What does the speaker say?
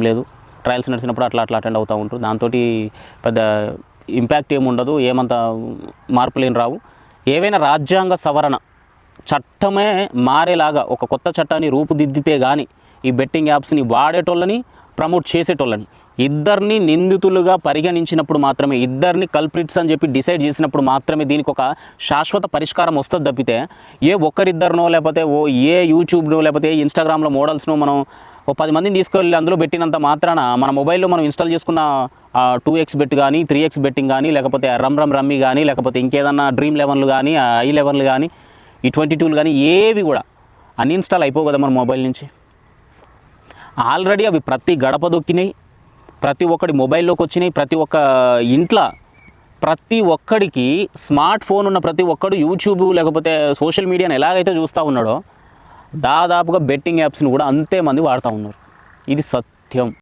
లేదు. ట్రయల్స్ నడిచినప్పుడు అట్లా అటెండ్ అవుతూ ఉంటారు. దాంతో పెద్ద ఇంపాక్ట్ ఏమి ఉండదు, ఏమంత మార్పులు ఏం రావు. ఏవైనా రాజ్యాంగ సవరణ చట్టమే మారేలాగా ఒక కొత్త చట్టాన్ని రూపుదిద్దితే కానీ ఈ బెట్టింగ్ యాప్స్ని వాడేటోళ్ళని ప్రమోట్ చేసేటోళ్ళని ఇద్దరిని నిందితులుగా పరిగణించినప్పుడు మాత్రమే, ఇద్దరిని కల్ప్రిట్స్ అని చెప్పి డిసైడ్ చేసినప్పుడు మాత్రమే దీనికి ఒక శాశ్వత పరిష్కారం వస్తుంది తప్పితే ఏ ఒక్కరిద్దరినో లేకపోతే ఏ యూట్యూబ్నో లేకపోతే ఇన్స్టాగ్రామ్లో మోడల్స్ను మనం 10 మందిని తీసుకెళ్ళి అందులో పెట్టినంత మాత్రాన మన మొబైల్లో మనం ఇన్స్టాల్ చేసుకున్న 2x బెట్ కానీ 3x బెట్టింగ్ కానీ లేకపోతే రమ్మీ కానీ లేకపోతే ఇంకేదన్నా డ్రీమ్ 11 కానీ i11 కానీ ఈ 22 కానీ ఏవి కూడా అన్ఇన్స్టాల్ అయిపోవు కదా మన మొబైల్ నుంచి. ఆల్రెడీ అవి ప్రతి గడప దొక్కినాయి, ప్రతి ఒక్కడి మొబైల్లోకి వచ్చినాయి. ప్రతి ఒక్క ఇంట్లో ప్రతి ఒక్కడికి స్మార్ట్ ఫోన్ ఉన్న ప్రతి ఒక్కడు యూట్యూబ్ లేకపోతే సోషల్ మీడియాని ఎలాగైతే చూస్తూ ఉన్నాడో దాదాపుగా బెట్టింగ్ యాప్స్ని కూడా అంతే మంది వాడుతూ ఉన్నారు. ఇది సత్యం.